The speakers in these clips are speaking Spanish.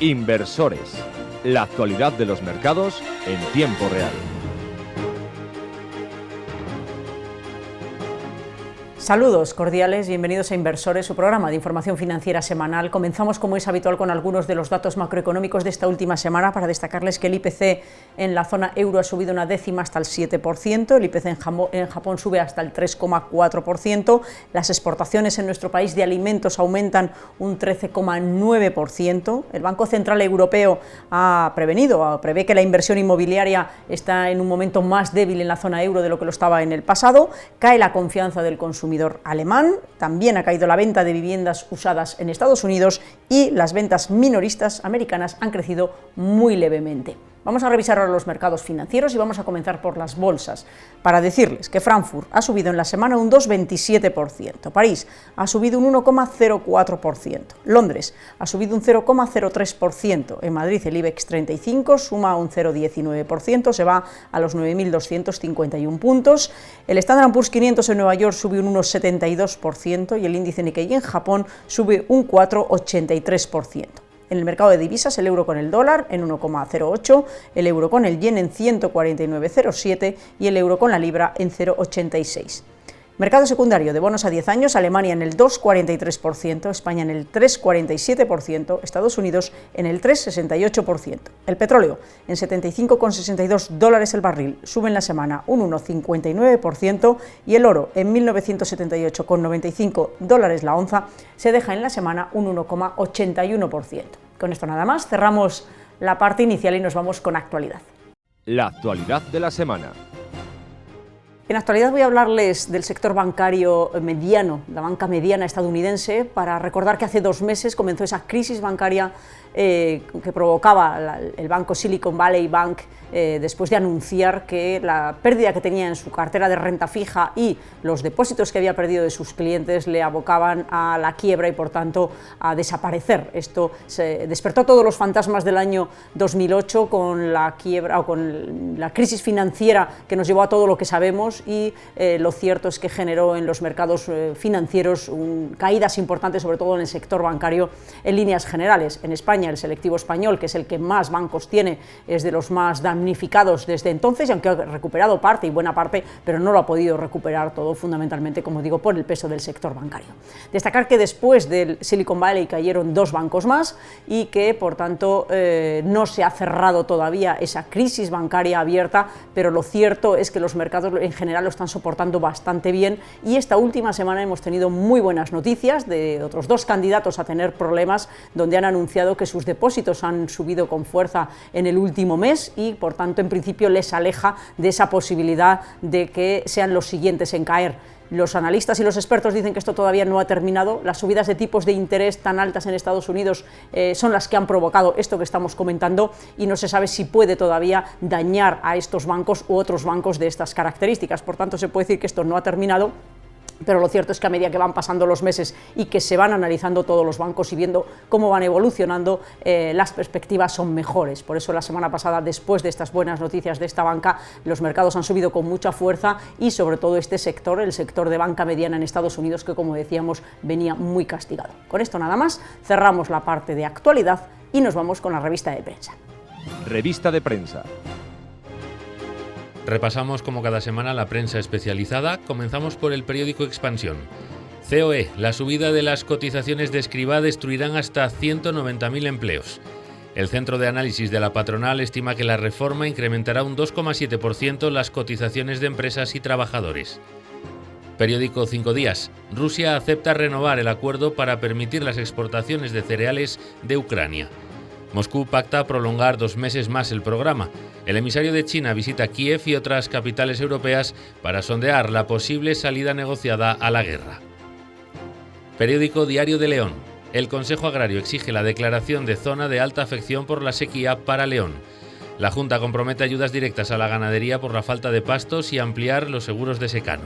Inversores. La actualidad de los mercados en tiempo real. Saludos cordiales, bienvenidos a Inversores, su programa de información financiera semanal. Comenzamos, como es habitual, con algunos de los datos macroeconómicos de esta última semana, para destacarles que el IPC en la zona euro ha subido una décima hasta el 7%, el IPC en Japón sube hasta el 3,4%, las exportaciones en nuestro país de alimentos aumentan un 13,9%, el Banco Central Europeo prevé que la inversión inmobiliaria está en un momento más débil en la zona euro de lo que lo estaba en el pasado, cae la confianza del consumidor alemán, también ha caído la venta de viviendas usadas en Estados Unidos y las ventas minoristas americanas han crecido muy levemente. Vamos a revisar ahora los mercados financieros y vamos a comenzar por las bolsas, para decirles que Frankfurt ha subido en la semana un 2,27%, París ha subido un 1,04%, Londres ha subido un 0,03%, en Madrid el IBEX 35 suma un 0,19%, se va a los 9.251 puntos, el Standard & Poor's 500 en Nueva York sube un 1,72% y el índice Nikkei en Japón sube un 4,83%. En el mercado de divisas, el euro con el dólar en 1,08, el euro con el yen en 149,07 y el euro con la libra en 0,86. Mercado secundario de bonos a 10 años, Alemania en el 2,43%, España en el 3,47%, Estados Unidos en el 3,68%. El petróleo en $75,62 el barril, sube en la semana un 1,59% y el oro en $1.978,95 la onza, se deja en la semana un 1,81%. Con esto nada más, cerramos la parte inicial y nos vamos con actualidad. La actualidad de la semana. En actualidad voy a hablarles del sector bancario mediano, la banca mediana estadounidense, para recordar que hace 2 meses comenzó esa crisis bancaria que provocaba el banco Silicon Valley Bank después de anunciar que la pérdida que tenía en su cartera de renta fija y los depósitos que había perdido de sus clientes le abocaban a la quiebra y por tanto a desaparecer. Esto se despertó todos los fantasmas del año 2008 con la quiebra o con la crisis financiera que nos llevó a todo lo que sabemos y lo cierto es que generó en los mercados financieros caídas importantes, sobre todo en el sector bancario en líneas generales. En España el selectivo español, que es el que más bancos tiene, es de los más damnificados desde entonces, y aunque ha recuperado parte y buena parte, pero no lo ha podido recuperar todo, fundamentalmente, como digo, por el peso del sector bancario. Destacar que después del Silicon Valley cayeron 2 bancos más y que, por tanto, no se ha cerrado todavía esa crisis bancaria abierta, pero lo cierto es que los mercados en general lo están soportando bastante bien y esta última semana hemos tenido muy buenas noticias de otros 2 candidatos a tener problemas, donde han anunciado que sus depósitos han subido con fuerza en el último mes y por tanto en principio les aleja de esa posibilidad de que sean los siguientes en caer. Los analistas y los expertos dicen que esto todavía no ha terminado. Las subidas de tipos de interés tan altas en Estados Unidos son las que han provocado esto que estamos comentando y no se sabe si puede todavía dañar a estos bancos u otros bancos de estas características. Por tanto, se puede decir que esto no ha terminado, pero lo cierto es que a medida que van pasando los meses y que se van analizando todos los bancos y viendo cómo van evolucionando, las perspectivas son mejores. Por eso la semana pasada, después de estas buenas noticias de esta banca, los mercados han subido con mucha fuerza y sobre todo este sector, el sector de banca mediana en Estados Unidos, que como decíamos venía muy castigado. Con esto nada más, cerramos la parte de actualidad y nos vamos con la revista de prensa. Revista de prensa. Repasamos como cada semana la prensa especializada. Comenzamos por el periódico Expansión. COE, la subida de las cotizaciones de Escribá destruirán hasta 190.000 empleos. El Centro de Análisis de la Patronal estima que la reforma incrementará un 2,7% las cotizaciones de empresas y trabajadores. Periódico 5 Días. Rusia acepta renovar el acuerdo para permitir las exportaciones de cereales de Ucrania. Moscú pacta prolongar 2 meses más el programa. El emisario de China visita Kiev y otras capitales europeas para sondear la posible salida negociada a la guerra. Periódico Diario de León. El Consejo Agrario exige la declaración de zona de alta afección por la sequía para León. La Junta compromete ayudas directas a la ganadería por la falta de pastos y ampliar los seguros de secano.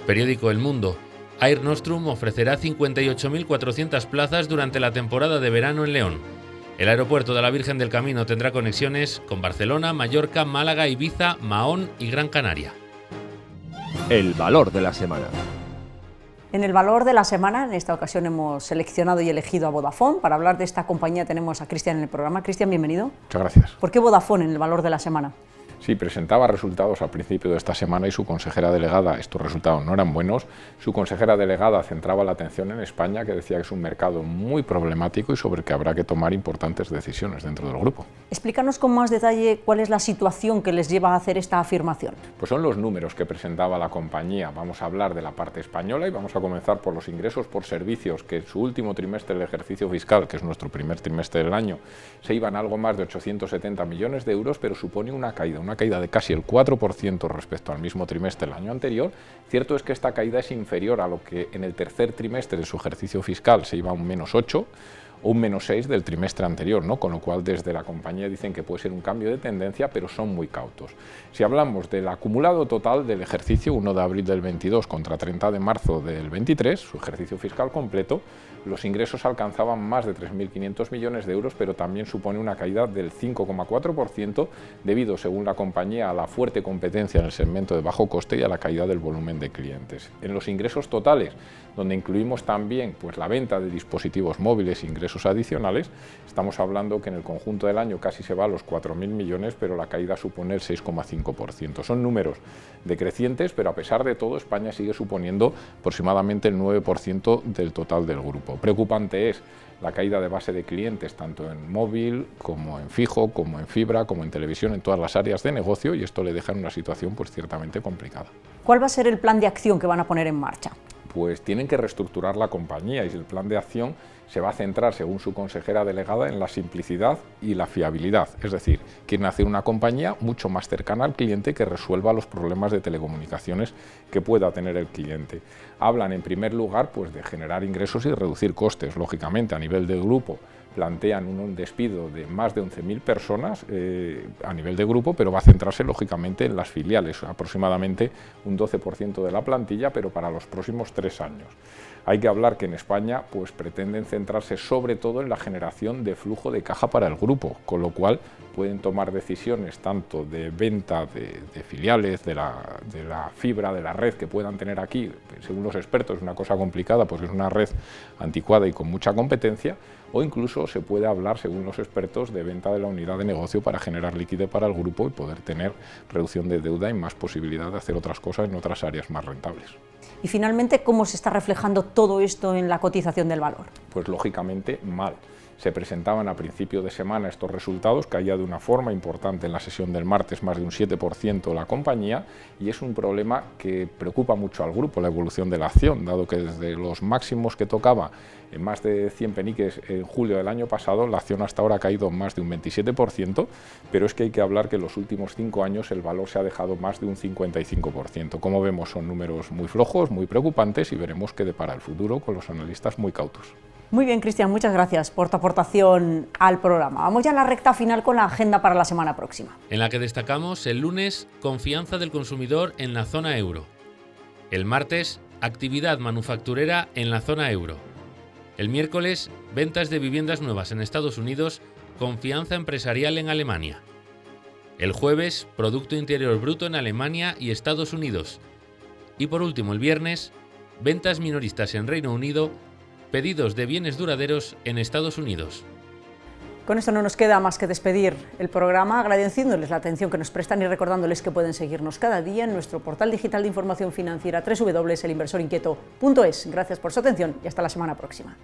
Periódico El Mundo. Air Nostrum ofrecerá 58.400 plazas durante la temporada de verano en León. El aeropuerto de la Virgen del Camino tendrá conexiones con Barcelona, Mallorca, Málaga, Ibiza, Mahón y Gran Canaria. El valor de la semana. En el valor de la semana, en esta ocasión hemos seleccionado y elegido a Vodafone. Para hablar de esta compañía tenemos a Cristian en el programa. Cristian, bienvenido. Muchas gracias. ¿Por qué Vodafone en el valor de la semana? Sí, presentaba resultados al principio de esta semana y su consejera delegada, estos resultados no eran buenos, su consejera delegada centraba la atención en España, que decía que es un mercado muy problemático y sobre el que habrá que tomar importantes decisiones dentro del grupo. Explícanos con más detalle cuál es la situación que les lleva a hacer esta afirmación. Pues son los números que presentaba la compañía. Vamos a hablar de la parte española y vamos a comenzar por los ingresos por servicios, que en su último trimestre del ejercicio fiscal, que es nuestro primer trimestre del año, se iban a algo más de 870 millones de euros, pero supone una caída de casi el 4% respecto al mismo trimestre del año anterior. Cierto es que esta caída es inferior a lo que en el tercer trimestre de su ejercicio fiscal se iba a un -8 o un -6 del trimestre anterior, ¿no? Con lo cual desde la compañía dicen que puede ser un cambio de tendencia, pero son muy cautos. Si hablamos del acumulado total del ejercicio 1 de abril del 22 contra 30 de marzo del 23, su ejercicio fiscal completo, los ingresos alcanzaban más de 3.500 millones de euros, pero también supone una caída del 5,4% debido, según la compañía, a la fuerte competencia en el segmento de bajo coste y a la caída del volumen de clientes. En los ingresos totales, donde incluimos también pues, la venta de dispositivos móviles e ingresos adicionales, estamos hablando que en el conjunto del año casi se va a los 4.000 millones, pero la caída supone el 6,5%. Son números decrecientes, pero a pesar de todo, España sigue suponiendo aproximadamente el 9% del total del grupo. Preocupante es la caída de base de clientes, tanto en móvil, como en fijo, como en fibra, como en televisión, en todas las áreas de negocio, y esto le deja en una situación pues, ciertamente complicada. ¿Cuál va a ser el plan de acción que van a poner en marcha? Pues tienen que reestructurar la compañía y el plan de acción se va a centrar, según su consejera delegada, en la simplicidad y la fiabilidad. Es decir, quieren hacer una compañía mucho más cercana al cliente que resuelva los problemas de telecomunicaciones que pueda tener el cliente. Hablan, en primer lugar, pues de generar ingresos y reducir costes, lógicamente, a nivel del grupo. Plantean un despido de más de 11.000 personas a nivel de grupo, pero va a centrarse lógicamente en las filiales, aproximadamente un 12% de la plantilla, pero para los próximos 3 años. Hay que hablar que en España pues, pretenden centrarse sobre todo en la generación de flujo de caja para el grupo, con lo cual pueden tomar decisiones tanto de venta de filiales, de la fibra, de la red que puedan tener aquí. Según los expertos es una cosa complicada, pues es una red anticuada y con mucha competencia, o incluso se puede hablar, según los expertos, de venta de la unidad de negocio para generar liquidez para el grupo y poder tener reducción de deuda y más posibilidad de hacer otras cosas en otras áreas más rentables. Y finalmente, ¿cómo se está reflejando todo esto en la cotización del valor? Pues lógicamente mal. Se presentaban a principio de semana estos resultados, caía de una forma importante en la sesión del martes, más de un 7% la compañía, y es un problema que preocupa mucho al grupo, la evolución de la acción, dado que desde los máximos que tocaba en más de 100 peniques en julio del año pasado, la acción hasta ahora ha caído más de un 27%, pero es que hay que hablar que en los últimos 5 años el valor se ha dejado más de un 55%. Como vemos, son números muy flojos, muy preocupantes, y veremos qué depara el futuro con los analistas muy cautos. Muy bien, Cristian, muchas gracias por tu aportación al programa. Vamos ya a la recta final con la agenda para la semana próxima. En la que destacamos el lunes, confianza del consumidor en la zona euro. El martes, actividad manufacturera en la zona euro. El miércoles, ventas de viviendas nuevas en Estados Unidos, confianza empresarial en Alemania. El jueves, Producto Interior Bruto en Alemania y Estados Unidos. Y por último, el viernes, ventas minoristas en Reino Unido, pedidos de bienes duraderos en Estados Unidos. Con esto no nos queda más que despedir el programa, agradeciéndoles la atención que nos prestan y recordándoles que pueden seguirnos cada día en nuestro portal digital de información financiera www.elinversorinquieto.es. Gracias por su atención y hasta la semana próxima.